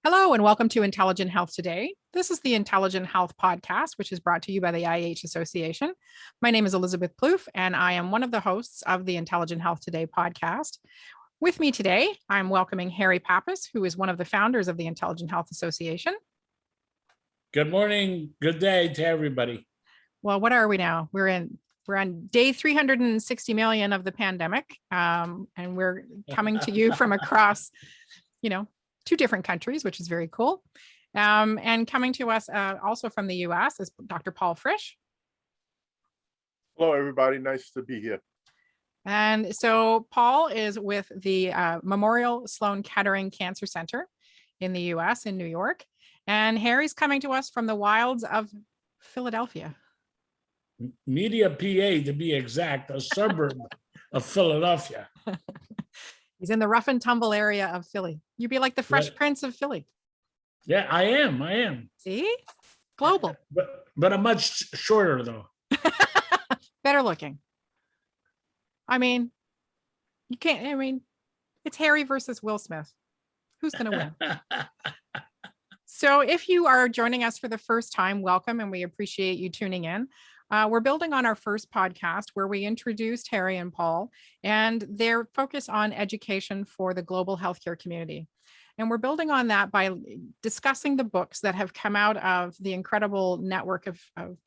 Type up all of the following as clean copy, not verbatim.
Hello, and welcome to Intelligent Health Today. This is the Intelligent Health Podcast, which is brought to you by the IH Association. My name is Elizabeth Plouffe, and I am one of the hosts of the Intelligent Health Today podcast. With me today, I'm welcoming Harry Pappas, who is one of the founders of the Intelligent Health Association. Good morning. Good day to everybody. Well, what are we now? We're on day 360 million of the pandemic, and we're coming to you from across, two different countries, which is very cool. And coming to us also from the US is Dr. Paul Frisch. Hello, everybody. Nice to be here. And so Paul is with the Memorial Sloan Kettering Cancer Center in the US in New York. And Harry's coming to us from the wilds of Philadelphia. Media, PA, to be exact, a suburb of Philadelphia. He's in the rough and tumble area of Philly. You'd be like the Fresh Prince of Philly. Yeah, I am. See? Global. But I'm much shorter, though. Better looking. It's Harry versus Will Smith. Who's going to win? So if you are joining us for the first time, welcome, and we appreciate you tuning in. We're building on our first podcast where we introduced Harry and Paul and their focus on education for the global healthcare community. And we're building on that by discussing the books that have come out of the incredible network of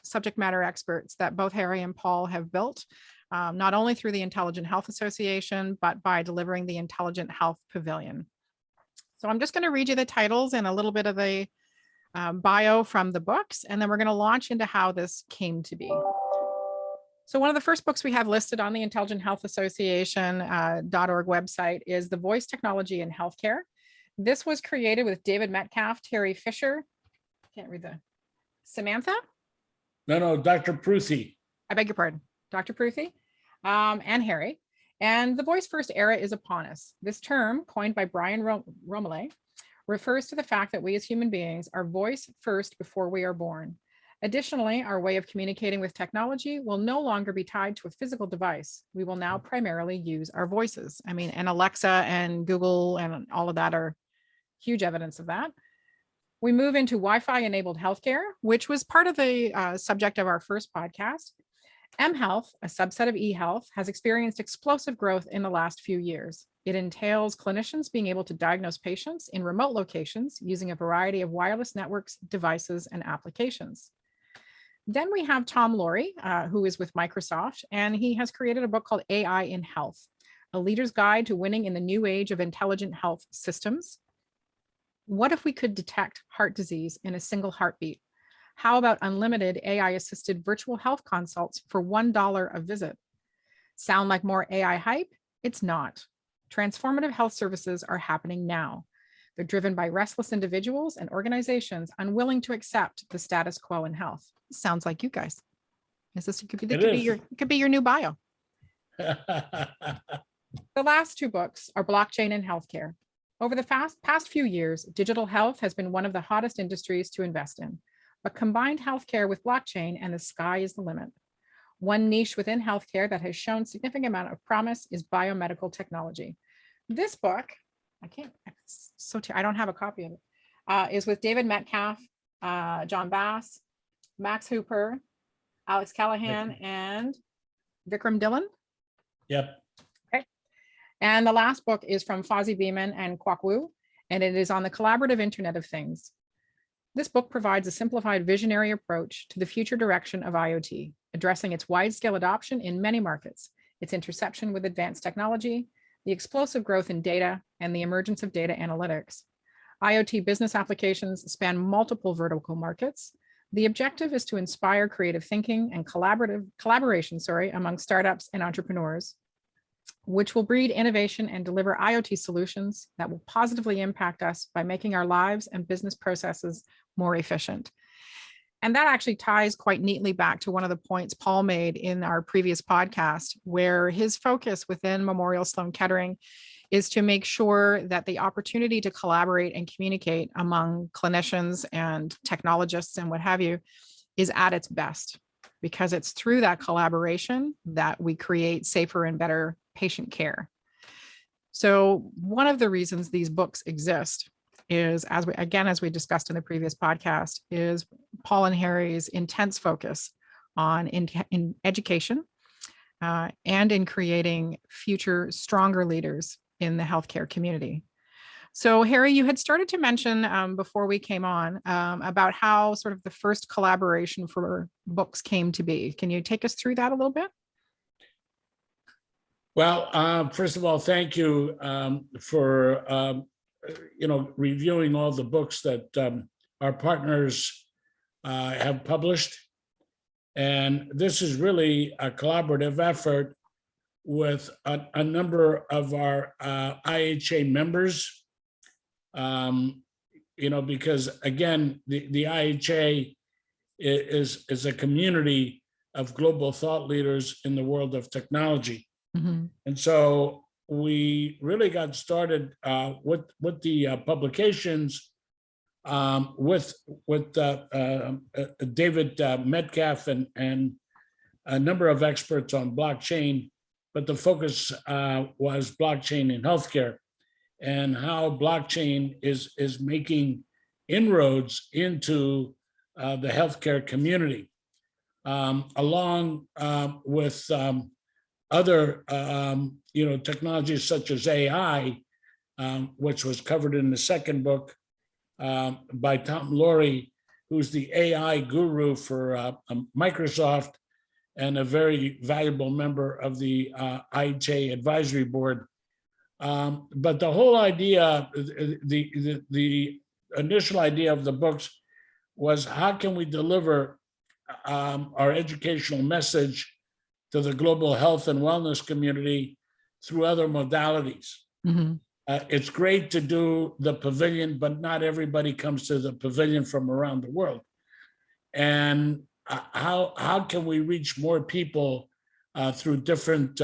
subject matter experts that both Harry and Paul have built, not only through the Intelligent Health Association, but by delivering the Intelligent Health Pavilion. So I'm just going to read you the titles and a little bit of the bio from the books, and then we're going to launch into how this came to be. So one of the first books we have listed on the Intelligent Health Association.org website is The Voice Technology in Healthcare. This was created with David Metcalf, Terry Fisher. Can't read the Samantha? No, Dr. Pruthi. I beg your pardon. Dr. Pruthi and Harry. And the voice first era is upon us. This term, coined by Brian Romele, refers to the fact that we as human beings are voice first before we are born. Additionally, our way of communicating with technology will no longer be tied to a physical device. We will now primarily use our voices. And Alexa and Google and all of that are huge evidence of that. We move into Wi-Fi enabled healthcare, which was part of the subject of our first podcast. mHealth, a subset of eHealth, has experienced explosive growth in the last few years. It entails clinicians being able to diagnose patients in remote locations using a variety of wireless networks, devices, and applications. Then we have Tom Laurie, who is with Microsoft, and he has created a book called AI in Health, a leader's guide to winning in the new age of intelligent health systems. What if we could detect heart disease in a single heartbeat? How about unlimited AI-assisted virtual health consults for $1 a visit? Sound like more AI hype? It's not. Transformative health services are happening now. They're driven by restless individuals and organizations unwilling to accept the status quo in health. Sounds like you guys. It could be your new bio. The last two books are Blockchain and Healthcare. Over the past few years, digital health has been one of the hottest industries to invest in. But combined healthcare with blockchain and the sky is the limit. One niche within healthcare that has shown significant amount of promise is biomedical technology. This book, I don't have a copy of it, is with David Metcalf, John Bass, Max Hooper, Alex Callahan, and Vikram Dhillon. Yep. Okay. And the last book is from Fozzie Beeman and Kwok Woo, and it is on the collaborative Internet of Things. This book provides a simplified visionary approach to the future direction of IoT, addressing its wide-scale adoption in many markets, its interception with advanced technology, the explosive growth in data, and the emergence of data analytics. IoT business applications span multiple vertical markets. The objective is to inspire creative thinking and collaboration among startups and entrepreneurs, which will breed innovation and deliver IoT solutions that will positively impact us by making our lives and business processes more efficient. And that actually ties quite neatly back to one of the points Paul made in our previous podcast, where his focus within Memorial Sloan Kettering is to make sure that the opportunity to collaborate and communicate among clinicians and technologists and what have you is at its best, because it's through that collaboration that we create safer and better patient care. So one of the reasons these books exist is, as we discussed in the previous podcast, is Paul and Harry's intense focus on in education and in creating future stronger leaders in the healthcare community. So Harry, you had started to mention before we came on about how sort of the first collaboration for books came to be. Can you take us through that a little bit? Well, first of all, thank you for reviewing all the books that our partners have published. And this is really a collaborative effort with a number of our IHA members. Because again, the IHA is a community of global thought leaders in the world of technology. Mm-hmm. And so we really got started with the publications with David Metcalf and a number of experts on blockchain, but the focus was blockchain in healthcare and how blockchain is making inroads into the healthcare community, along with other technologies such as AI, which was covered in the second book by Tom Laurie, who's the AI guru for Microsoft and a very valuable member of the IHA advisory board. But the whole idea, the initial idea of the books was, how can we deliver our educational message to the global health and wellness community through other modalities? Mm-hmm. It's great to do the pavilion, but not everybody comes to the pavilion from around the world. And how can we reach more people through different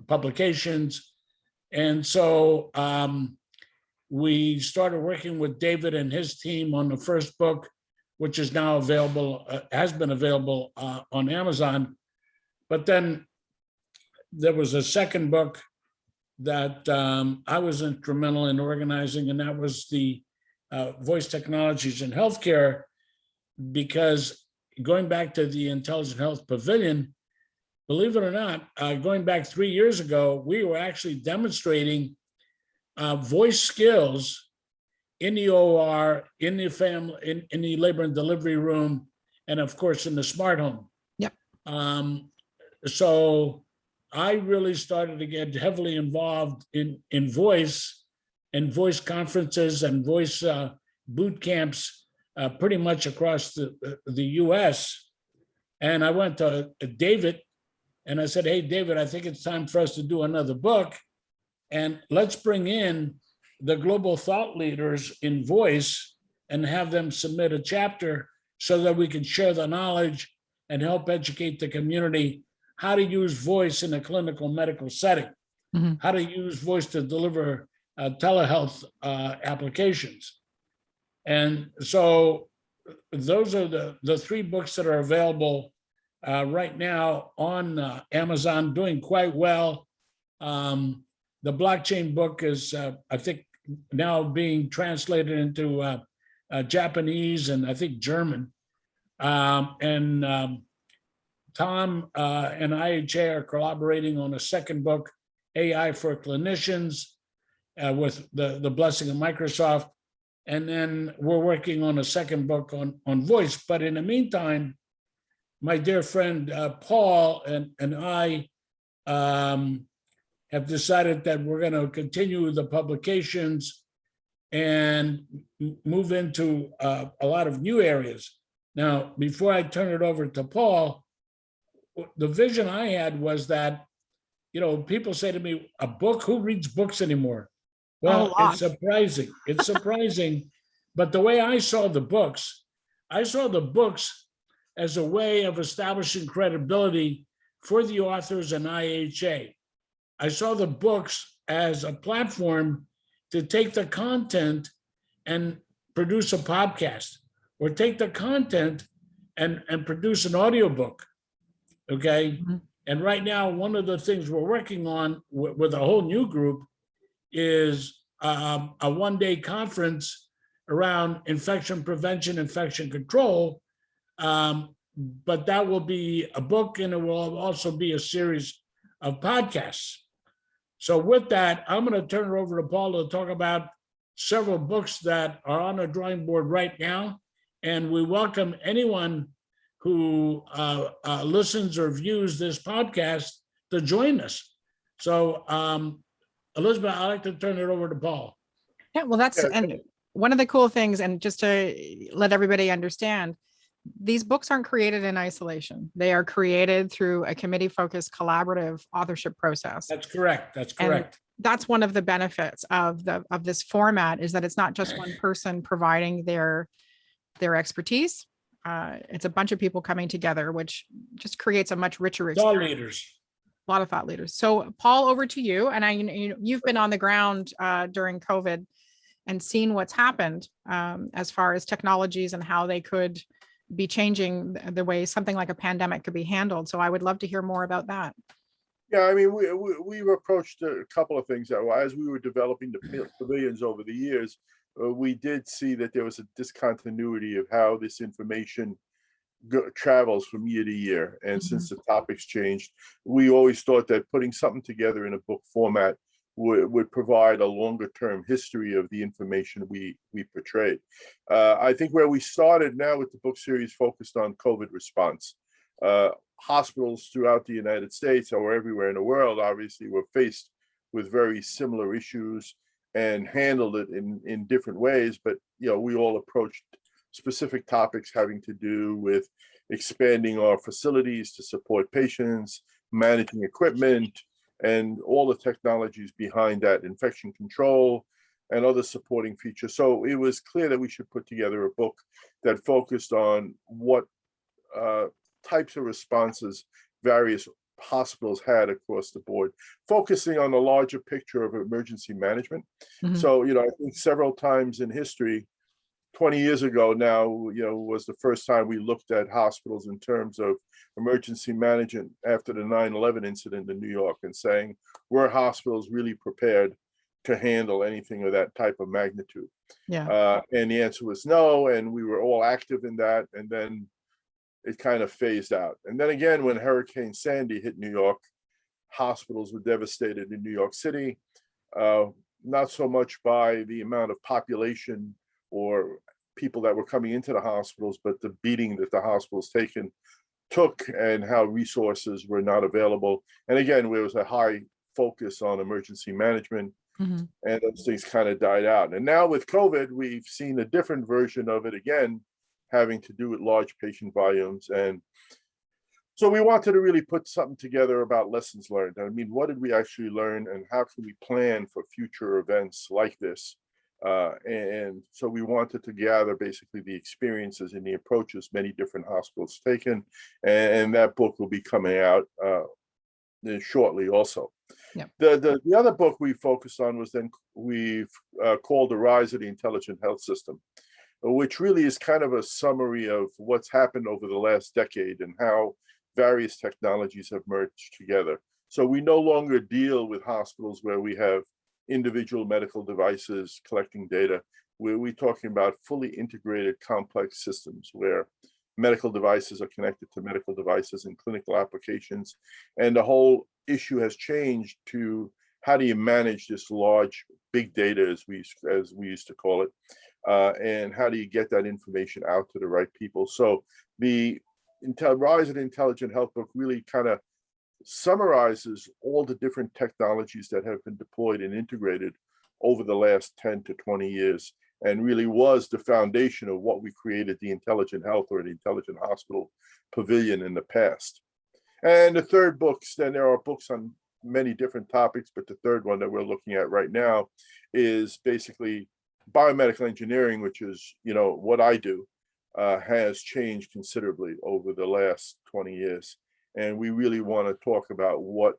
publications? And so we started working with David and his team on the first book, which is now available, has been available on Amazon. But then there was a second book that I was instrumental in organizing, and that was the voice technologies in healthcare, because going back to the Intelligent Health Pavilion, believe it or not, going back 3 years ago, we were actually demonstrating voice skills in the OR, in the family, in the labor and delivery room, and of course in the smart home. Yep. So I really started to get heavily involved in voice and voice conferences and voice boot camps pretty much across the US. And I went to David and I said, hey, David, I think it's time for us to do another book. And let's bring in the global thought leaders in voice and have them submit a chapter so that we can share the knowledge and help educate the community how to use voice in a clinical medical setting, Mm-hmm. how to use voice to deliver telehealth applications. And so those are the three books that are available right now on Amazon, doing quite well. The blockchain book is, I think, now being translated into Japanese and I think German. Tom and IHA are collaborating on a second book, AI for Clinicians, with the blessing of Microsoft. And then we're working on a second book on voice. But in the meantime, my dear friend Paul and I have decided that we're going to continue the publications and move into a lot of new areas. Now, before I turn it over to Paul, the vision I had was that, people say to me, a book, who reads books anymore? Well, it's surprising. It's surprising. But the way I saw the books as a way of establishing credibility for the authors and IHA. I saw the books as a platform to take the content and produce a podcast, or take the content and produce an audiobook. Okay. Mm-hmm. And right now, one of the things we're working on with a whole new group is a one-day conference around infection prevention, infection control. But that will be a book, and it will also be a series of podcasts. So with that, I'm going to turn it over to Paul to talk about several books that are on the drawing board right now. And we welcome anyone who listens or views this podcast to join us. So Elizabeth, I'd like to turn it over to Paul. Yeah, well, that's, Yeah. and one of the cool things, and just to let everybody understand, these books aren't created in isolation. They are created through a committee-focused collaborative authorship process. That's correct. That's And correct. that's one of the benefits of this format, is that it's not just one person providing their expertise. It's a bunch of people coming together, which just creates a much richer Thought experience. leaders. A lot of thought leaders. So Paul, over to you. And you've been on the ground during COVID and seen what's happened as far as technologies and how they could be changing the way something like a pandemic could be handled. So I would love to hear more about that. Yeah, I mean, we've approached a couple of things that as we were developing the pavilions over the years, we did see that there was a discontinuity of how this information travels from year to year. And since the topics changed, we always thought that putting something together in a book format would provide a longer term history of the information we portrayed. I think where we started now with the book series focused on COVID response. Hospitals throughout the United States or everywhere in the world obviously were faced with very similar issues and handled it in different ways. But we all approached specific topics having to do with expanding our facilities to support patients, managing equipment, and all the technologies behind that, infection control and other supporting features. So it was clear that we should put together a book that focused on what types of responses various hospitals had across the board, focusing on the larger picture of emergency management. So, I think several times in history, 20 years ago now, was the first time we looked at hospitals in terms of emergency management after the 9/11 incident in New York, and saying, were hospitals really prepared to handle anything of that type of magnitude? Yeah. And the answer was no, and we were all active in that, and then it kind of phased out. And then again, when Hurricane Sandy hit New York, hospitals were devastated in New York City, not so much by the amount of population or people that were coming into the hospitals, but the beating that the hospitals took and how resources were not available. And again, there was a high focus on emergency management, and those things kind of died out. And now with COVID, we've seen a different version of it again, having to do with large patient volumes. And so we wanted to really put something together about lessons learned. I mean, what did we actually learn, and how can we plan for future events like this? And so we wanted to gather basically the experiences and the approaches many different hospitals taken, and that book will be coming out shortly also. Yeah. The other book we focused on was then we've called The Rise of the Intelligent Health System, which really is kind of a summary of what's happened over the last decade and how various technologies have merged together. So we no longer deal with hospitals where we have individual medical devices collecting data. We're talking about fully integrated complex systems where medical devices are connected to medical devices and clinical applications. And the whole issue has changed to how do you manage this large big data, as we used to call it, and how do you get that information out to the right people? So the Rise of the Intelligent Health book really kind of summarizes all the different technologies that have been deployed and integrated over the last 10 to 20 years, and really was the foundation of what we created the Intelligent Health or the Intelligent Hospital Pavilion in the past. And the third books, then there are books on many different topics, but the third one that we're looking at right now is basically biomedical engineering, which is, what I do, has changed considerably over the last 20 years. And we really want to talk about what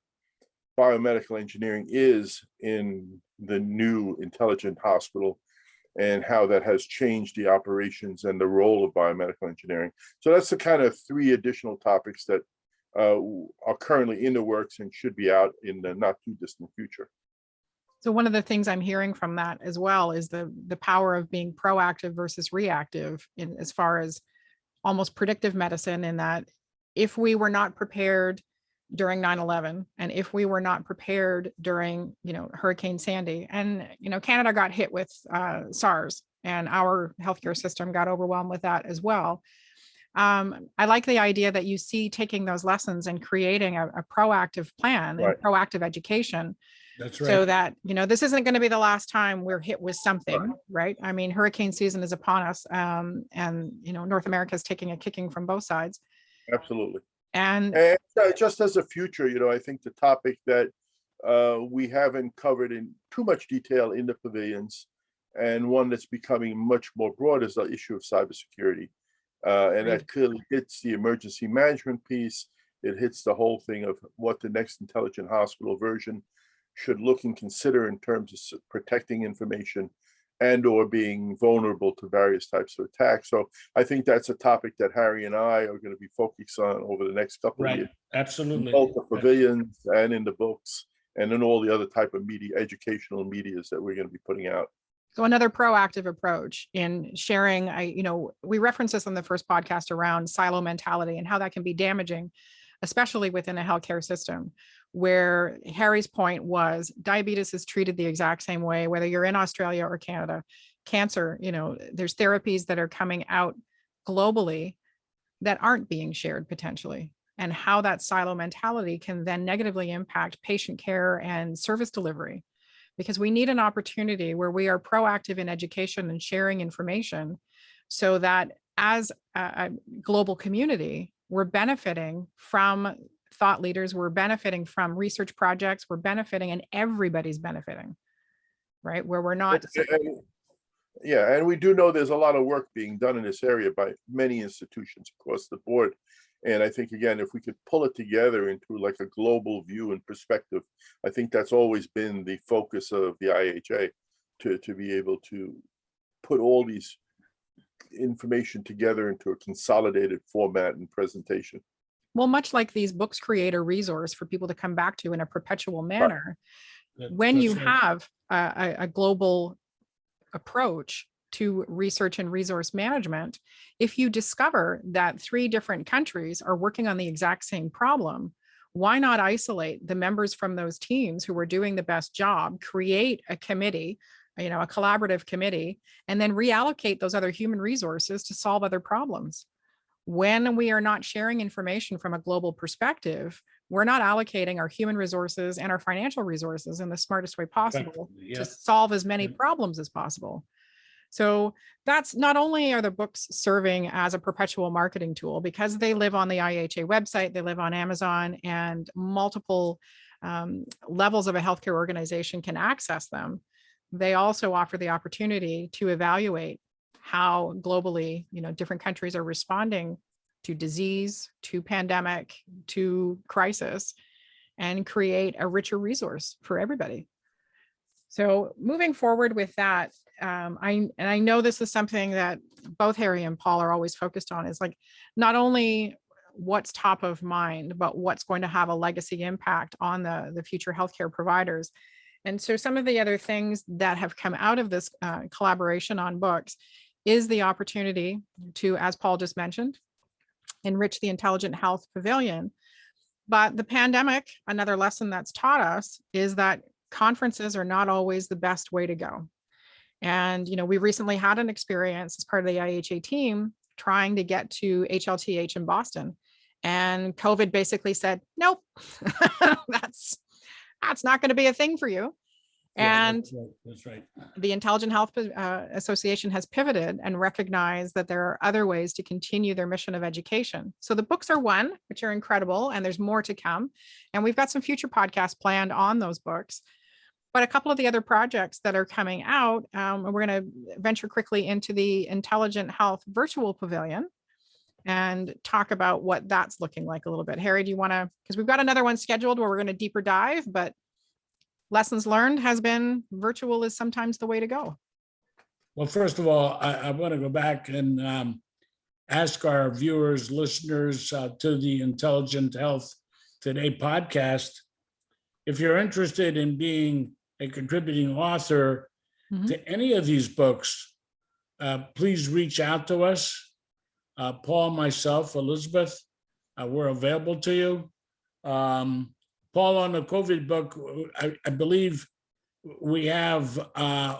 biomedical engineering is in the new intelligent hospital and how that has changed the operations and the role of biomedical engineering. So that's the kind of 3 additional topics that are currently in the works and should be out in the not too distant future. So one of the things I'm hearing from that as well is the power of being proactive versus reactive in as far as almost predictive medicine, in that if we were not prepared during 9/11, and if we were not prepared during, Hurricane Sandy, and, Canada got hit with SARS, and our healthcare system got overwhelmed with that as well. I like the idea that you see taking those lessons and creating a proactive plan and Right. proactive education, That's so right. that, this isn't going to be the last time we're hit with something, right? I mean, hurricane season is upon us, and, North America is taking a kicking from both sides. Absolutely. And And just as a future, I think the topic that we haven't covered in too much detail in the pavilions, and one that's becoming much more broad, is the issue of cybersecurity. And that clearly hits the emergency management piece. It hits the whole thing of what the next intelligent hospital version should look and consider in terms of protecting information and or being vulnerable to various types of attacks. So I think that's a topic that Harry and I are going to be focused on over the next couple of Right. years, Absolutely. both the pavilions and in the books, and in all the other type of media, educational medias that we're going to be putting out. so another proactive approach in sharing, we referenced this on the first podcast around silo mentality and how that can be damaging, especially within a healthcare system, where Harry's point was diabetes is treated the exact same way, whether you're in Australia or Canada. Cancer, there's therapies that are coming out globally that aren't being shared potentially, and how that silo mentality can then negatively impact patient care and service delivery. Because we need an opportunity where we are proactive in education and sharing information, so that as a global community, we're benefiting from thought leaders, we're benefiting from research projects, we're benefiting, and everybody's benefiting, right? Where we're not. Yeah, and we do know there's a lot of work being done in this area by many institutions across the board. And I think, again, if we could pull it together into like a global view and perspective, I think that's always been the focus of the IHA, to be able to put all these information together into a consolidated format and presentation. Well, much like these books create a resource for people to come back to in a perpetual manner, when you have a global approach to research and resource management, if you discover that 3 different countries are working on the exact same problem, why not isolate the members from those teams who are doing the best job, create a committee, a collaborative committee, and then reallocate those other human resources to solve other problems? When we are not sharing information from a global perspective, we're not allocating our human resources and our financial resources in the smartest way possible to solve as many problems as possible. So that's not only are the books serving as a perpetual marketing tool, because they live on the IHA website, they live on Amazon, and multiple levels of a healthcare organization can access them. They also offer the opportunity to evaluate how globally, different countries are responding to disease, to pandemic, to crisis, and create a richer resource for everybody. So moving forward with that, I know this is something that both Harry and Paul are always focused on, is like not only what's top of mind, but what's going to have a legacy impact on the future healthcare providers. And so some of the other things that have come out of this collaboration on books is the opportunity to, as Paul just mentioned, enrich the Intelligent Health Pavilion. But the pandemic, another lesson that's taught us, is that conferences are not always the best way to go. And, we recently had an experience as part of the IHA team trying to get to HLTH in Boston. And COVID basically said, nope, that's not going to be a thing for you. And that's right. The Intelligent Health Association has pivoted and recognized that there are other ways to continue their mission of education. So the books are one, which are incredible, and there's more to come. And we've got some future podcasts planned on those books. But a couple of the other projects that are coming out, we're going to venture quickly into the Intelligent Health Virtual Pavilion and talk about what that's looking like a little bit. Harry, do you want to, because we've got another one scheduled where we're going to deeper dive, but lessons learned has been virtual is sometimes the way to go. Well, first of all, I want to go back and ask our viewers, listeners to the Intelligent Health Today podcast, if you're interested in being a contributing author Mhm. to any of these books, please reach out to us. Paul, myself, Elizabeth, we're available to you. Paul, on the COVID book, I believe we have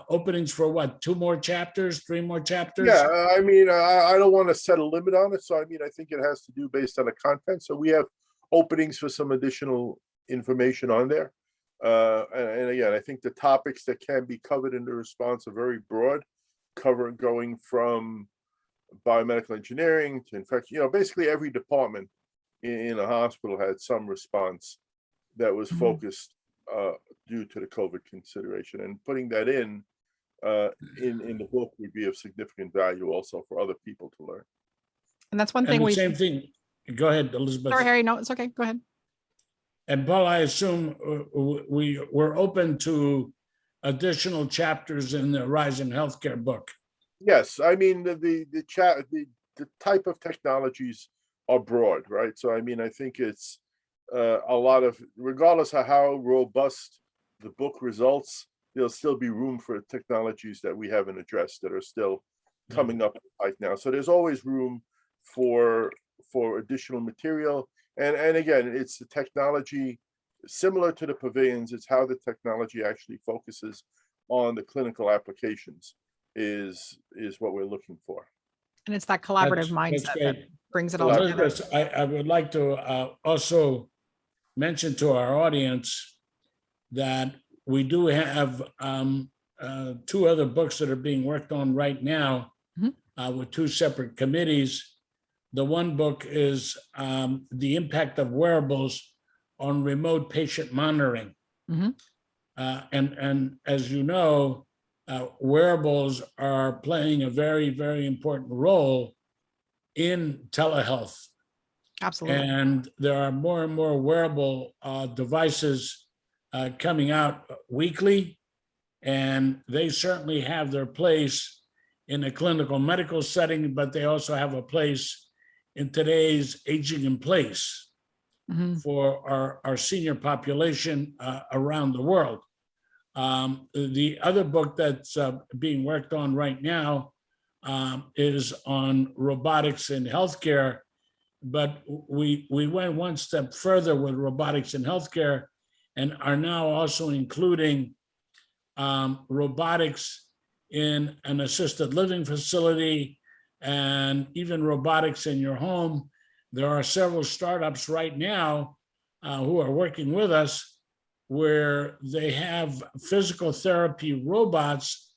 openings for what, 2 more chapters, 3 more chapters? Yeah, I mean, I don't want to set a limit on it. So I mean, I think it has to do based on the content. So we have openings for some additional information on there. And again, I think the topics that can be covered in the response are very broad, going from biomedical engineering to infection, basically every department in a hospital had some response that was Mhm. focused due to the COVID consideration, and putting that in the book would be of significant value also for other people to learn. And that's one And thing the we. same thing, go ahead, Elizabeth. Sorry, Harry. No, it's okay. Go ahead. And Paul, I assume we're open to additional chapters in the Horizon Healthcare book. Yes, I mean the type of technologies are broad, right? So I mean, I think it's a lot of, regardless of how robust the book results, there'll still be room for technologies that we haven't addressed that are still coming up right now. So there's always room for additional material. And again, it's the technology similar to the pavilions. It's how the technology actually focuses on the clinical applications is what we're looking for. And it's that collaborative That's mindset that great. brings it all together. Elizabeth, I would like to also mention to our audience that we do have 2 other books that are being worked on right now with 2 separate committees. The one book is The Impact of Wearables on Remote Patient Monitoring. Mhm. And as you know, wearables are playing a very, very important role in telehealth. Absolutely. And there are more and more wearable devices coming out weekly, and they certainly have their place in a clinical medical setting, but they also have a place in today's aging in place Mhm. for our senior population around the world. The other book that's being worked on right now is on robotics in healthcare, but we went one step further with robotics in healthcare and are now also including robotics in an assisted living facility and even robotics in your home. There are several startups right now who are working with us where they have physical therapy robots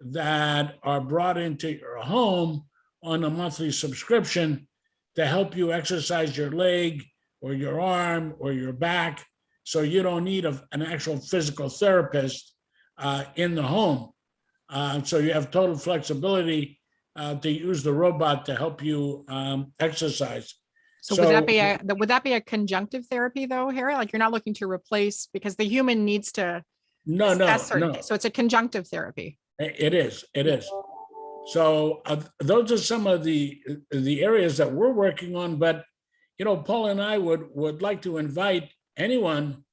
that are brought into your home on a monthly subscription to help you exercise your leg or your arm or your back, so you don't need an actual physical therapist in the home. So you have total flexibility to use the robot to help you exercise. So would that be a conjunctive therapy though, Harry? Like you're not looking to replace, because the human needs to assess certain things. So it's a conjunctive therapy. It is. So those are some of the areas that we're working on. But Paul and I would like to invite anyone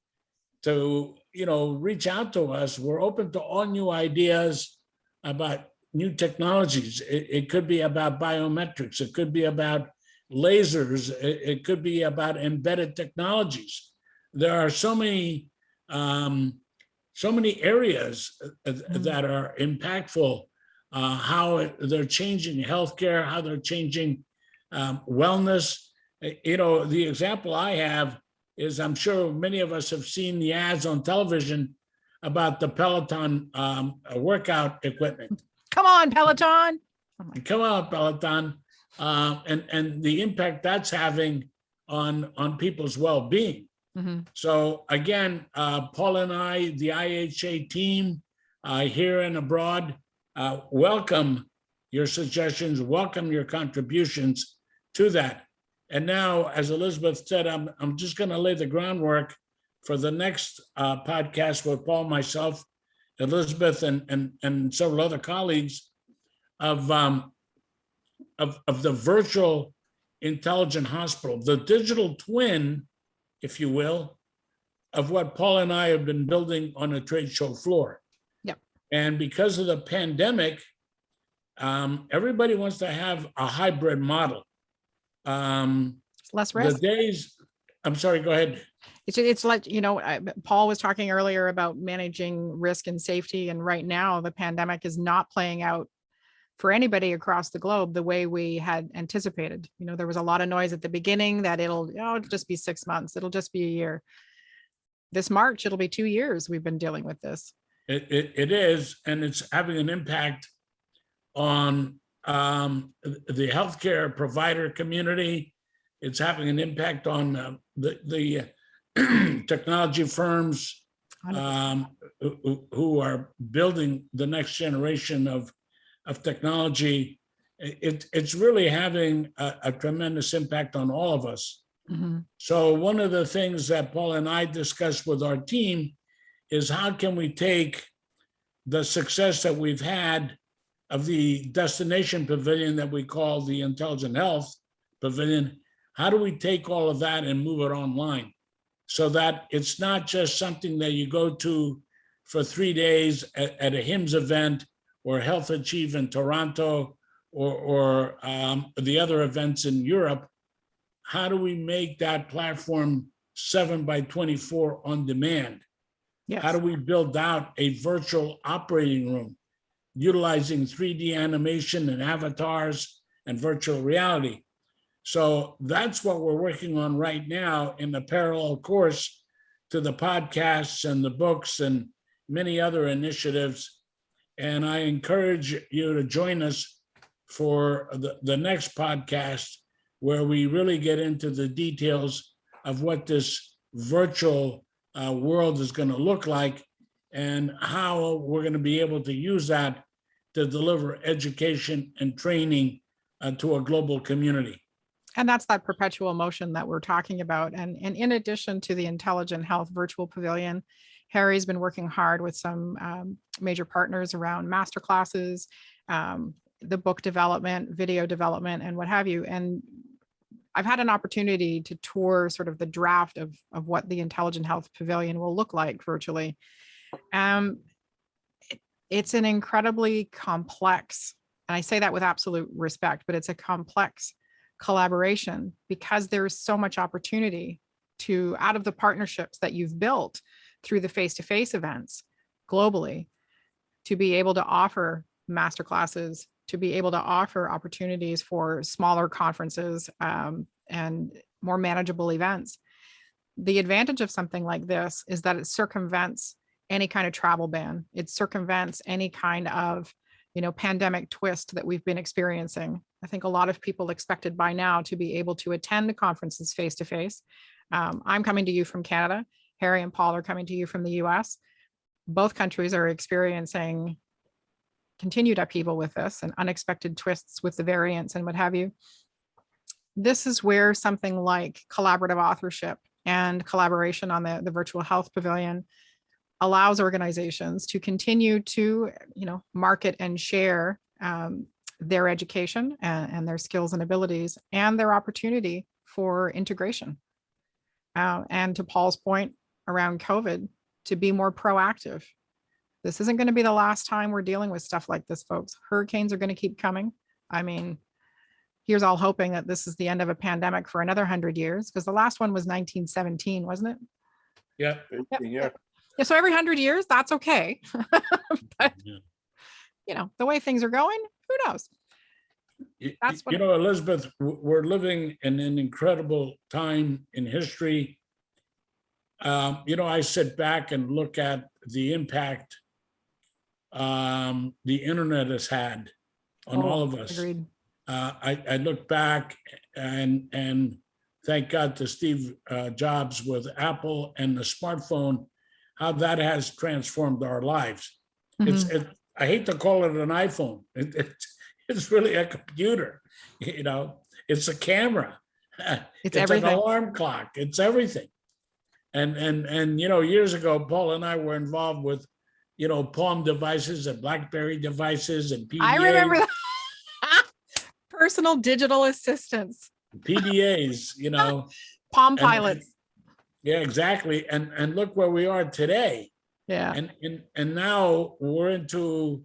to reach out to us. We're open to all new ideas about new technologies. It could be about biometrics. It could be about lasers. It could be about embedded technologies. There are so many areas that are impactful. How they're changing healthcare, how they're changing wellness. The example I have is, I'm sure many of us have seen the ads on television about the Peloton workout equipment. Come on, Peloton. Come on, Peloton. And the impact that's having on people's well-being. Mm-hmm. So again, Paul and I, the IHA team here and abroad, welcome your suggestions, welcome your contributions to that. And now, as Elizabeth said, I'm just going to lay the groundwork for the next podcast with Paul, myself, Elizabeth, and several other colleagues of the virtual intelligent hospital, the digital twin, if you will, of what Paul and I have been building on a trade show floor. Yep. And because of the pandemic, everybody wants to have a hybrid model. It's less The risk. days, I'm sorry, go ahead. It's like, Paul was talking earlier about managing risk and safety. And right now, the pandemic is not playing out for anybody across the globe the way we had anticipated. There was a lot of noise at the beginning that it'll just be 6 months. It'll just be a year. This March, it'll be 2 years we've been dealing with this. It is, and it's having an impact on the healthcare provider community. It's having an impact on the technology firms who are building the next generation of technology. It's really having a tremendous impact on all of us. Mm-hmm. So one of the things that Paul and I discussed with our team is how can we take the success that we've had of the destination pavilion that we call the Intelligent Health Pavilion, how do we take all of that and move it online so that it's not just something that you go to for 3 days at a HIMSS event or Health Achieve in Toronto or the other events in Europe? How do we make that platform 7/24 on demand? Yes. How do we build out a virtual operating room utilizing 3D animation and avatars and virtual reality? So that's what we're working on right now in the parallel course to the podcasts and the books and many other initiatives. And I encourage you to join us for the next podcast, where we really get into the details of what this virtual world is going to look like and how we're going to be able to use that to deliver education and training to a global community. And that's that perpetual motion that we're talking about. And in addition to the Intelligent Health Virtual Pavilion, Harry's been working hard with some major partners around masterclasses, the book development, video development, and what have you. And I've had an opportunity to tour sort of the draft of what the Intelligent Health Pavilion will look like virtually. It's an incredibly complex, and I say that with absolute respect, but it's a complex collaboration because there's so much opportunity to, out of the partnerships that you've built through the face-to-face events globally, to be able to offer masterclasses, to be able to offer opportunities for smaller conferences and more manageable events. The advantage of something like this is that it circumvents any kind of travel ban. It circumvents any kind of, pandemic twist that we've been experiencing. I think a lot of people expected by now to be able to attend conferences face-to-face. I'm coming to you from Canada. Harry and Paul are coming to you from the US. Both countries are experiencing continued upheaval with this and unexpected twists with the variants and what have you. This is where something like collaborative authorship and collaboration on the virtual health pavilion allows organizations to continue to, market and share their education and their skills and abilities and their opportunity for integration. And to Paul's point around COVID, to be more proactive. This isn't going to be the last time we're dealing with stuff like this, folks. Hurricanes are going to keep coming. I mean, here's all hoping that this is the end of a pandemic for another 100 years, because the last one was 1917, wasn't it? Yeah. Yeah. Yeah, so every 100 years, that's okay. But, the way things are going, who knows? That's what Elizabeth, we're living in an incredible time in history. I sit back and look at the impact the internet has had on all of us. Agreed. I look back and thank God to Steve Jobs with Apple and the smartphone, how that has transformed our lives. Mm-hmm. I hate to call it an iPhone. It's really a computer. It's a camera. It's everything. An alarm clock. It's everything. And years ago, Paul and I were involved with, Palm devices and BlackBerry devices and PDAs. I remember that. Personal digital assistants. PDAs, Palm Pilots. Yeah, exactly. And look where we are today. Yeah. And now we're into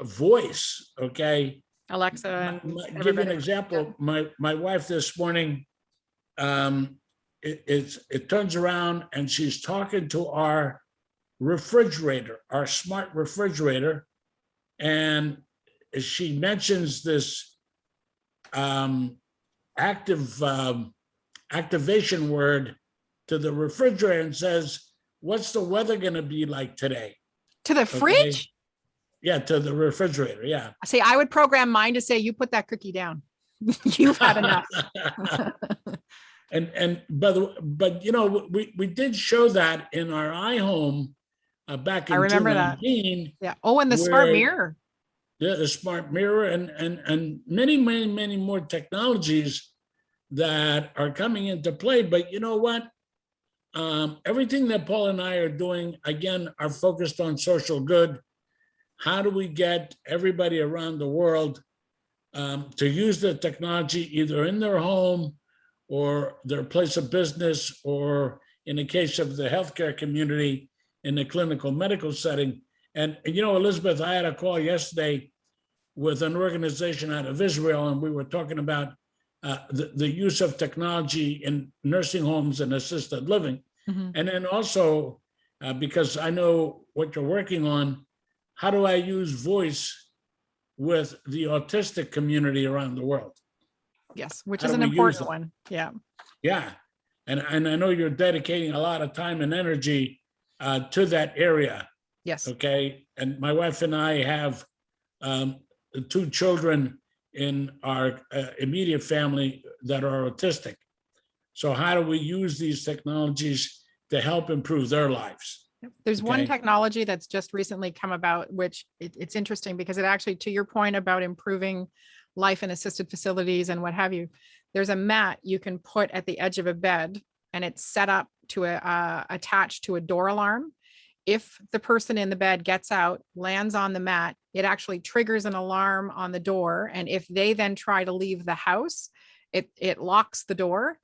voice. Okay. Alexa and Give you an everybody. example. My wife this morning, it turns around and she's talking to our refrigerator, our smart refrigerator, and she mentions this active activation word to the refrigerator and says, "What's the weather going to be like today?" To the Okay. fridge? Yeah, to the refrigerator. Yeah. See, I would program mine to say, you put that cookie down. You've had enough. And but you know, we did show that in our iHome back I in remember that. 2019, Yeah. Oh, and the smart where mirror. the smart mirror and many more technologies that are coming into play. But you know what? Everything that Paul and I are doing, again, are focused on social good. How do we get everybody around the world to use the technology either in their home or their place of business, or in the case of the healthcare community, in the clinical medical setting? And you know, Elizabeth, I had a call yesterday with an organization out of Israel, and we were talking about the use of technology in nursing homes and assisted living. Mhm. And then also, because I know what you're working on, how do I use voice with the autistic community around the world? Yes, which How is do an we use important it? one. Yeah. Yeah. And I know you're dedicating a lot of time and energy to that area. Yes. Okay. And my wife and I have two children in our immediate family that are autistic. So how do we use these technologies to help improve their lives? There's one Okay. technology that's just recently come about, which it's interesting because it actually, to your point about improving life in assisted facilities and what have you, there's a mat you can put at the edge of a bed, and it's set up to attach to a door alarm. If the person in the bed gets out, lands on the mat, it actually triggers an alarm on the door. And if they then try to leave the house, it locks the door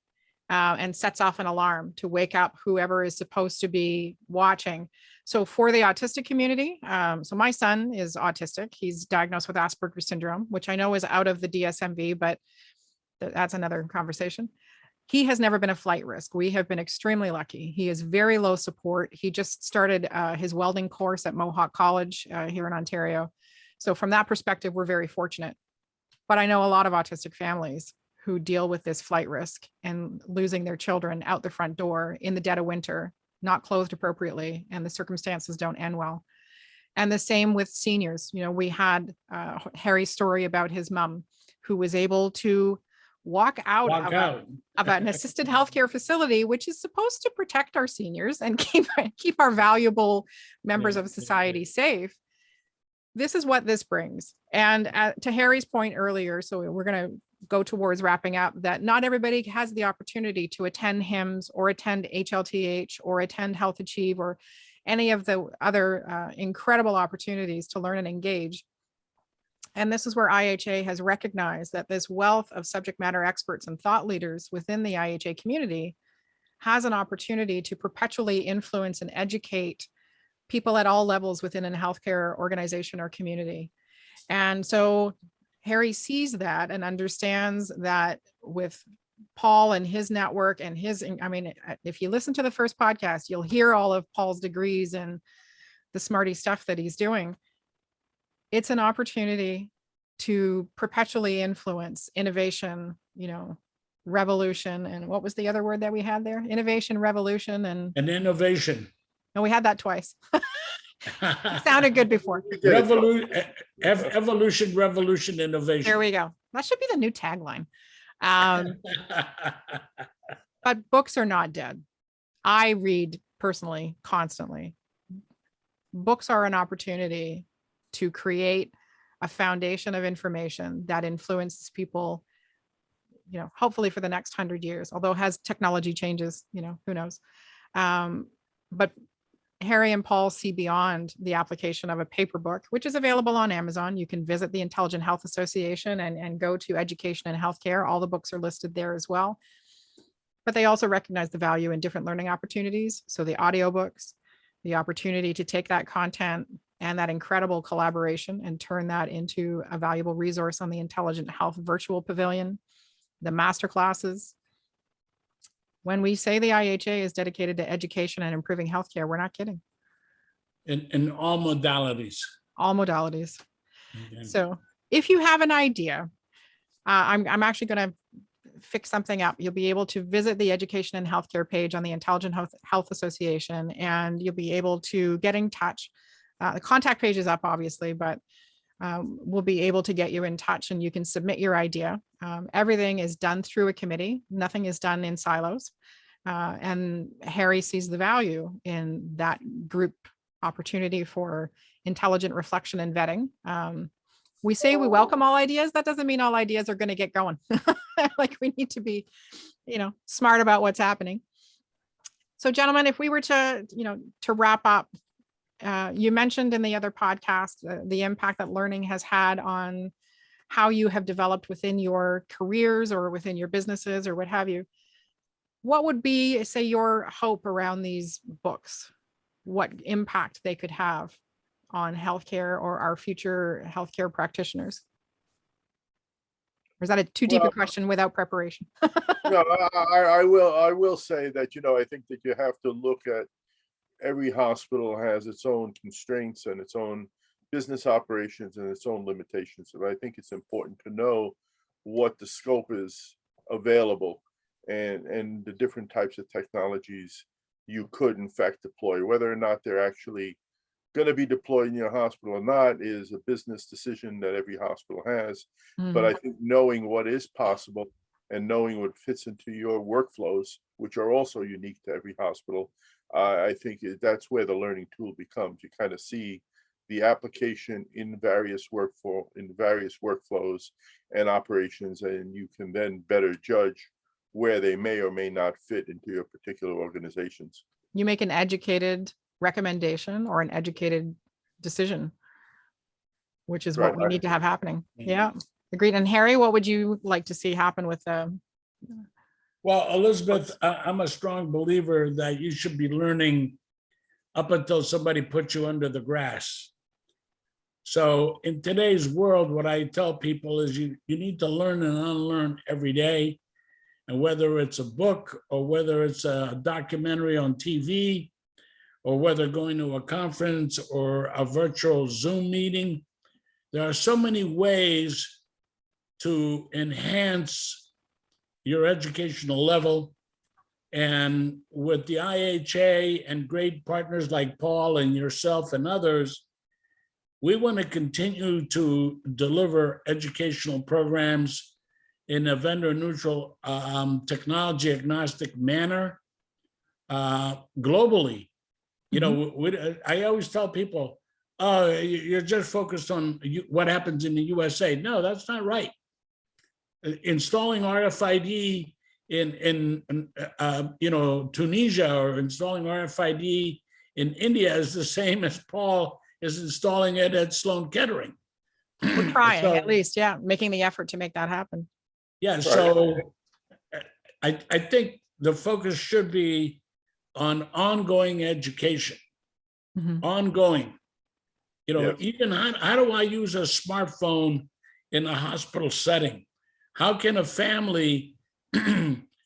and sets off an alarm to wake up whoever is supposed to be watching. So for the autistic community, so my son is autistic. He's diagnosed with Asperger's syndrome, which I know is out of the DSMV, but that's another conversation. He has never been a flight risk. We have been extremely lucky. He is very low support. He just started his welding course at Mohawk College here in Ontario. So from that perspective, we're very fortunate. But I know a lot of autistic families who deal with this flight risk and losing their children out the front door in the dead of winter, not clothed appropriately, and the circumstances don't end well. And the same with seniors. You know, we had Harry's story about his mom who was able to walk out of an assisted healthcare facility, which is supposed to protect our seniors and keep our valuable members of society safe. This is what this brings. And to Harry's point earlier, so we're going to go towards wrapping up, that not everybody has the opportunity to attend HIMSS or attend HLTH or attend Health Achieve or any of the other incredible opportunities to learn and engage. And this is where IHA has recognized that this wealth of subject matter experts and thought leaders within the IHA community has an opportunity to perpetually influence and educate people at all levels within a healthcare organization or community. And so Harry sees that and understands that with Paul and his network and his, I mean, if you listen to the first podcast, you'll hear all of Paul's degrees and the smarty stuff that he's doing. It's an opportunity to perpetually influence innovation, you know, revolution. And what was the other word that we had there? Innovation, revolution, and innovation. we had that twice. Sounded good before. Evolution, revolution, innovation. There we go. That should be the new tagline. But books are not dead. I read personally, constantly. Books are an opportunity to create a foundation of information that influences people, you know, hopefully for the next 100 years, although as technology changes, you know, who knows. But Harry and Paul see beyond the application of a paper book, which is available on Amazon. You can visit the Intelligent Health Association and go to Education and Healthcare. All the books are listed there as well. But they also recognize the value in different learning opportunities. So the audiobooks, the opportunity to take that content and that incredible collaboration and turn that into a valuable resource on the Intelligent Health Virtual Pavilion, the master classes. When we say the IHA is dedicated to education and improving healthcare, we're not kidding. In all modalities. All modalities. Okay. So if you have an idea, I'm actually going to fix something up. You'll be able to visit the education and healthcare page on the Intelligent Health Association, and you'll be able to get in touch. The contact page is up, obviously, but we'll be able to get you in touch and you can submit your idea. Everything is done through a committee. Nothing is done in silos. And Harry sees the value in that group opportunity for intelligent reflection and vetting. We say we welcome all ideas. That doesn't mean all ideas are going to get going. Like, we need to be, smart about what's happening. So gentlemen, if we were to wrap up, you mentioned in the other podcast, the impact that learning has had on how you have developed within your careers or within your businesses or what have you. What would be, say, your hope around these books? What impact they could have on healthcare or our future healthcare practitioners? Or is that a too deep a question without preparation? No, I will say that, I think that you have to look at every hospital has its own constraints and its own business operations and its own limitations. And I think it's important to know what the scope is available and the different types of technologies you could in fact deploy. Whether or not they're actually going to be deployed in your hospital or not is a business decision that every hospital has. But I think knowing what is possible and knowing what fits into your workflows, which are also unique to every hospital, I think that's where the learning tool becomes. You kind of see the application in various workflows and operations, and you can then better judge where they may or may not fit into your particular organizations. You make an educated recommendation or an educated decision, which is what we need to have happening. Yeah, agreed. And Harry, what would you like to see happen with the? Well, Elizabeth, I'm a strong believer that you should be learning up until somebody puts you under the grass. So in today's world, what I tell people is you need to learn and unlearn every day. And whether it's a book or whether it's a documentary on TV, or whether going to a conference or a virtual Zoom meeting, there are so many ways to enhance your educational level. And with the IHA and great partners like Paul and yourself and others, we want to continue to deliver educational programs in a vendor neutral, technology agnostic manner globally. I always tell people, oh, you're just focused on what happens in the USA. No, that's not right. Installing RFID in Tunisia or installing RFID in India is the same as Paul is installing it at Sloan Kettering. We're trying, at least, yeah, making the effort to make that happen. Yeah, so I think the focus should be on ongoing education, ongoing. Even how do I use a smartphone in a hospital setting? How can a family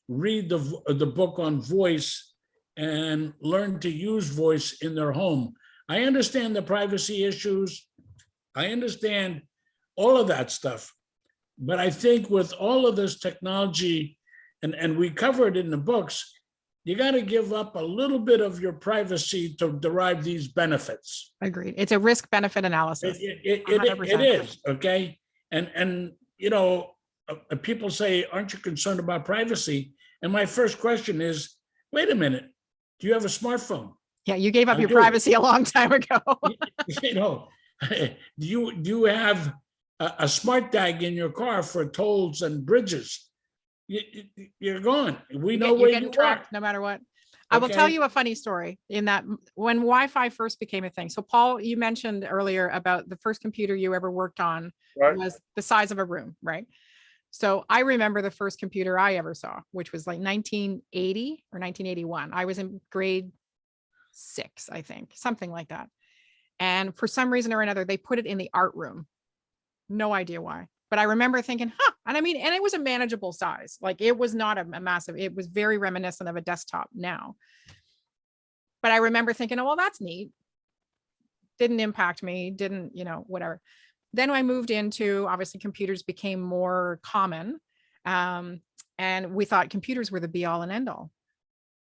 read the book on voice and learn to use voice in their home? I understand the privacy issues. I understand all of that stuff. But I think with all of this technology, and we cover it in the books, you got to give up a little bit of your privacy to derive these benefits. Agreed. It's a risk benefit analysis. It is, okay? And people say, aren't you concerned about privacy? And my first question is, wait a minute, do you have a smartphone? Yeah, you gave up your privacy a long time ago. Do you have a smart tag in your car for tolls and bridges? You're gone. We know where you are. No matter what. I will tell you a funny story in that when Wi-Fi first became a thing. So Paul, you mentioned earlier about the first computer you ever worked on was the size of a room, right? So I remember the first computer I ever saw, which was like 1980 or 1981. I was in grade 6, I think, something like that. And for some reason or another, they put it in the art room. No idea why. But I remember thinking, and I mean, and it was a manageable size. Like it was not a massive, it was very reminiscent of a desktop now. But I remember thinking, oh, well, that's neat. Didn't impact me, didn't, whatever. Then I moved into, obviously computers became more common. And we thought computers were the be all and end all,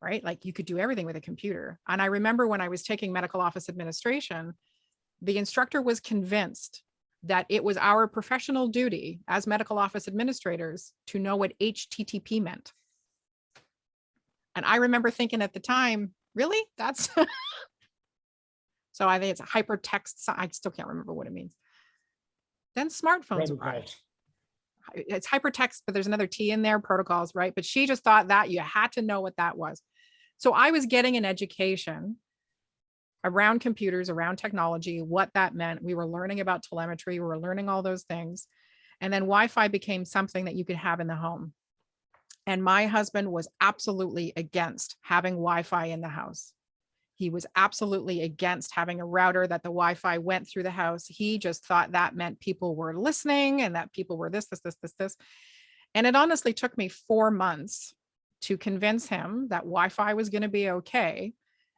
right? Like you could do everything with a computer. And I remember when I was taking medical office administration, the instructor was convinced that it was our professional duty as medical office administrators to know what HTTP meant. And I remember thinking at the time, really? That's so I think it's a hypertext. I still can't remember what it means. Then smartphones arrived. It's hypertext, but there's another T in there, protocols, right? But she just thought that you had to know what that was. So I was getting an education around computers, around technology, what that meant. We were learning about telemetry. We were learning all those things. And then Wi-Fi became something that you could have in the home. And my husband was absolutely against having Wi-Fi in the house. He was absolutely against having a router that the Wi-Fi went through the house. He just thought that meant people were listening and that people were this. And it honestly took me 4 months to convince him that Wi-Fi was going to be okay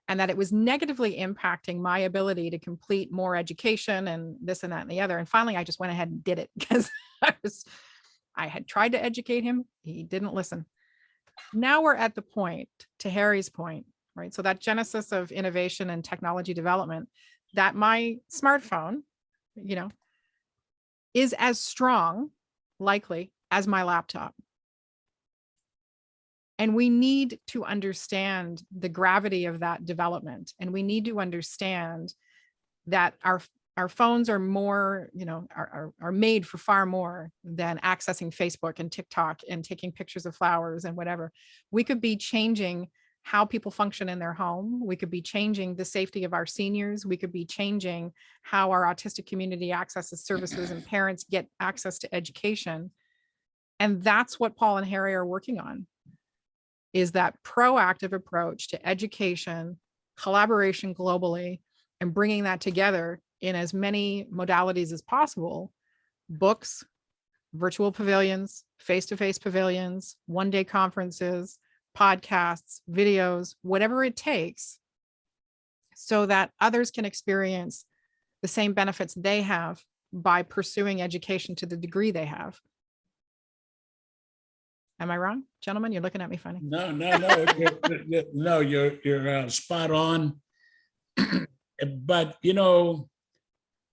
and that it was negatively impacting my ability to complete more education and this and that and the other. And finally, I just went ahead and did it because I had tried to educate him. He didn't listen. Now we're at the point, to Harry's point, right? So that genesis of innovation and technology development, that my smartphone, is as strong, likely, as my laptop. And we need to understand the gravity of that development. And we need to understand that our phones are more, are made for far more than accessing Facebook and TikTok and taking pictures of flowers and whatever. We could be changing how people function in their home. We could be changing the safety of our seniors. We could be changing how our autistic community accesses services and parents get access to education. And that's what Paul and Harry are working on, is that proactive approach to education, collaboration globally, and bringing that together in as many modalities as possible: books, virtual pavilions, face-to-face pavilions, one-day conferences, podcasts, videos, whatever it takes, so that others can experience the same benefits they have by pursuing education to the degree they have. Am I wrong, gentlemen? You're looking at me funny. No, you're spot on. But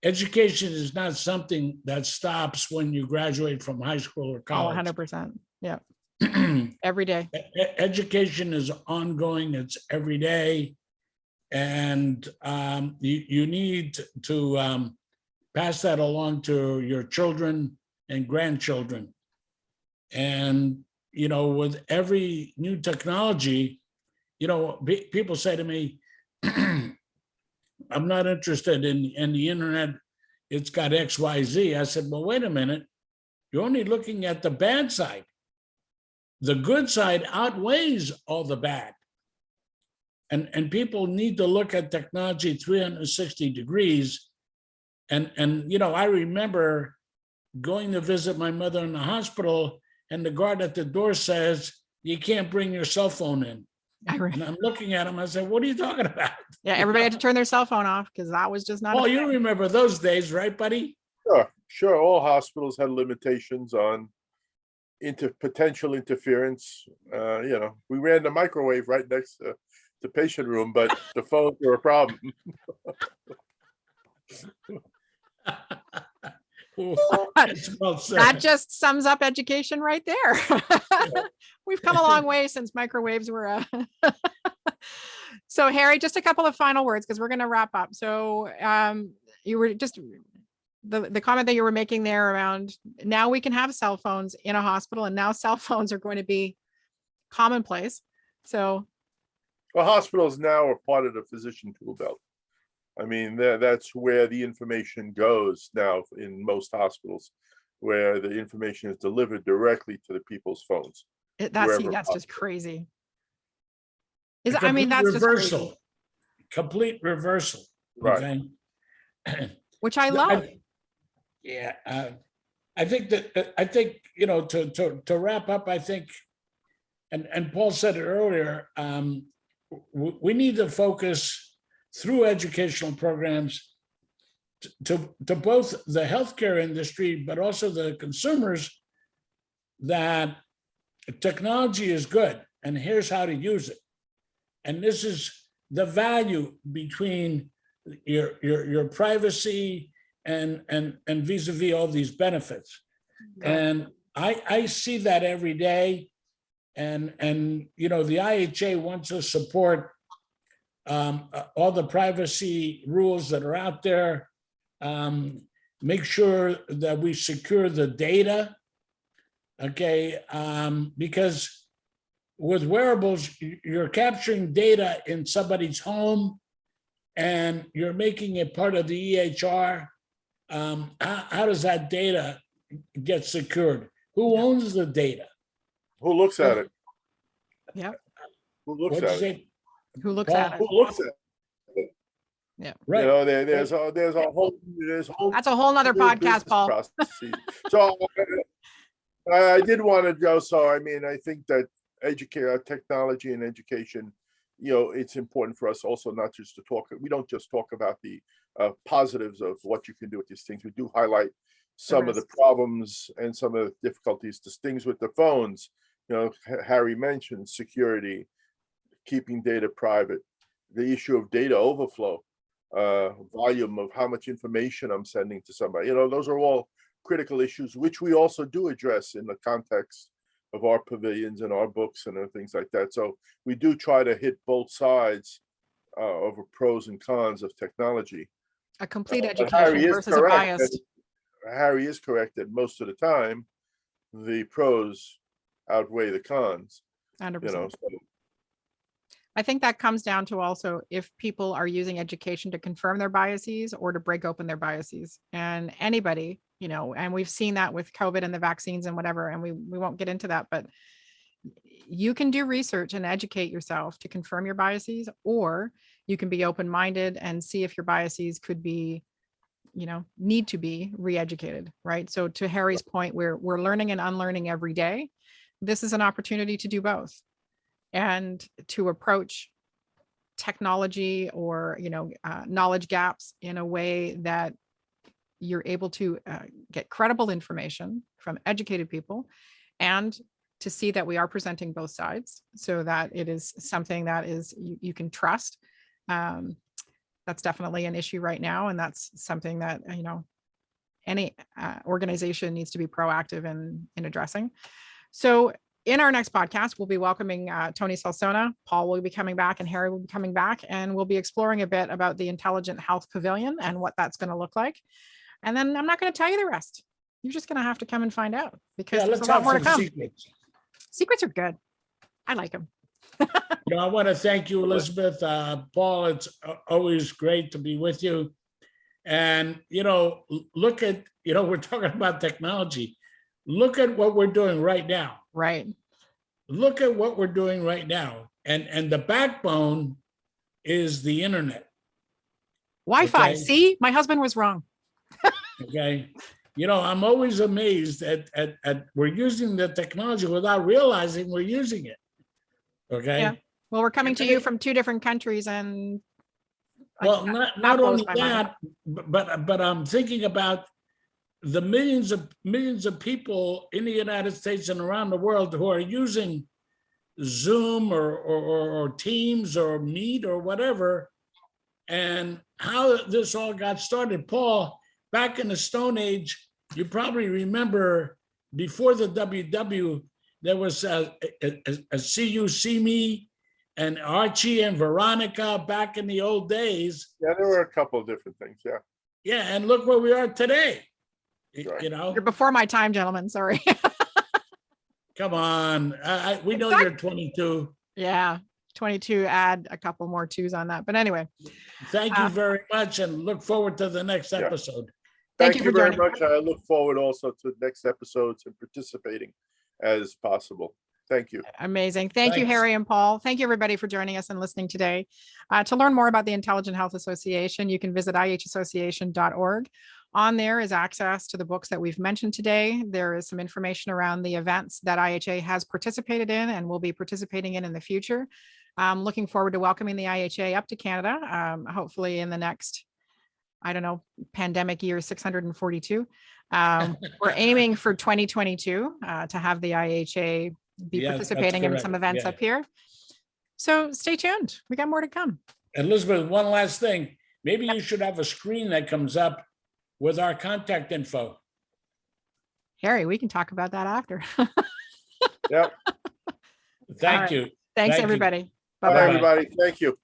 education is not something that stops when you graduate from high school or Oh, college. 100%. Yeah. Every day. Education is ongoing. It's every day. And you need to pass that along to your children and grandchildren. And, with every new technology, people say to me, I'm not interested in the internet. It's got X, Y, Z. I said, well, wait a minute. You're only looking at the bad side. The good side outweighs all the bad. And people need to look at technology 360 degrees. And I remember going to visit my mother in the hospital, and the guard at the door says, you can't bring your cell phone in. And I'm looking at him, I said, what are you talking about? Yeah, everybody had to turn their cell phone off because that was just not. Oh, you remember those days, right, buddy? Sure. All hospitals had limitations on potential interference. We ran the microwave right next to the patient room, but the phones were a problem. That just sums up education right there. We've come a long way since microwaves were So Harry, just a couple of final words because we're going to wrap up. So you were just the comment that you were making there around now we can have cell phones in a hospital, and now cell phones are going to be commonplace. So well, hospitals now are part of the physician tool belt. I mean, that's where the information goes now in most hospitals. where the information is delivered directly to the people's phones. That's wherever just crazy. A I mean, complete that's just reversal. crazy. Complete reversal. Right. Okay. Which I love. Yeah, I think to wrap up, I think, and Paul said it earlier, we need to focus through educational programs to both the healthcare industry, but also the consumers, that technology is good and here's how to use it. And this is the value between your privacy and vis-a-vis all these benefits. And I see that every day. And the IHA wants to support all the privacy rules that are out there. Make sure that we secure the data, okay? Because with wearables, you're capturing data in somebody's home and you're making it part of the EHR. How does that data get secured? Who owns the data? Who looks at it? Yeah. Who looks What'd you at it? say, Who looks Paul? at it? Who looks at it? Yeah. Right. You know, there's a whole That's a whole nother podcast, business Paul. processes. So I did want to go. So I mean, I think that technology and education, it's important for us also not just to talk. We don't just talk about the positives of what you can do with these things. We do highlight some of the problems and some of the difficulties, the things with the phones. Harry mentioned security, keeping data private, the issue of data overflow, volume of how much information I'm sending to somebody. Those are all critical issues, which we also do address in the context of our pavilions and our books and things like that. So we do try to hit both sides of pros and cons of technology. A complete But Harry education is versus a correct biased. that- Harry is correct that most of the time, the pros outweigh the cons. 100%. So I think that comes down to also if people are using education to confirm their biases or to break open their biases. And anybody, and we've seen that with COVID and the vaccines and whatever, and we won't get into that, but you can do research and educate yourself to confirm your biases, or you can be open-minded and see if your biases could be, need to be re-educated, right? So to Harry's point, we're learning and unlearning every day. This is an opportunity to do both and to approach technology or, knowledge gaps in a way that you're able to get credible information from educated people, and to see that we are presenting both sides so that it is something that is you can trust. That's definitely an issue right now. And that's something that, any organization needs to be proactive in addressing. So in our next podcast, we'll be welcoming Tony Salsona. Paul will be coming back and Harry will be coming back, and we'll be exploring a bit about the Intelligent Health Pavilion and what that's going to look like. And then I'm not going to tell you the rest. You're just going to have to come and find out, because there's a lot more to come. Secrets are good. I like them. I want to thank you, Elizabeth. Paul, it's always great to be with you. And, look at, we're talking about technology. Look at what we're doing right now. Right. Look at what we're doing right now. And the backbone is the internet. Wi-Fi. Okay. See, my husband was wrong. Okay. I'm always amazed at we're using the technology without realizing we're using it. Okay. Yeah. Well, we're coming to you from 2 different countries, and well, not only blows my mind. that, but I'm thinking about the millions of people in the United States and around the world who are using Zoom or Teams or Meet or whatever, and how this all got started. Paul, back in the Stone Age, you probably remember before the WW, there was a See You, See Me, and Archie and Veronica back in the old days. yeah, there were a couple of different things. Yeah. Yeah, and look where we are today. Right. You're before my time, gentlemen. Sorry. Come on. We know you're 22. Yeah. 22, add a couple more 2s on that. But anyway. Thank you very much, and look forward to the next Yeah. episode. Thank Thank you you for very joining. much. I look forward also to next episodes and participating as possible. Thank you. Amazing. Thank you, Thanks. Harry and Paul. Thank you, everybody, for joining us and listening today. To learn more about the Intelligent Health Association, you can visit ihassociation.org. On there is access to the books that we've mentioned today. There is some information around the events that IHA has participated in and will be participating in the future. I'm looking forward to welcoming the IHA up to Canada, hopefully in the next, I don't know, pandemic year 642. We're aiming for 2022 to have the IHA be Yeah, that's participating in some correct. events Yeah. up here. So stay tuned. We got more to come. Elizabeth, one last thing. Maybe you should have a screen that comes up with our contact info. Harry, we can talk about that after. Yep. Thank right. you. Thanks, Thank you. everybody. Bye, Bye-bye. everybody. Thank you.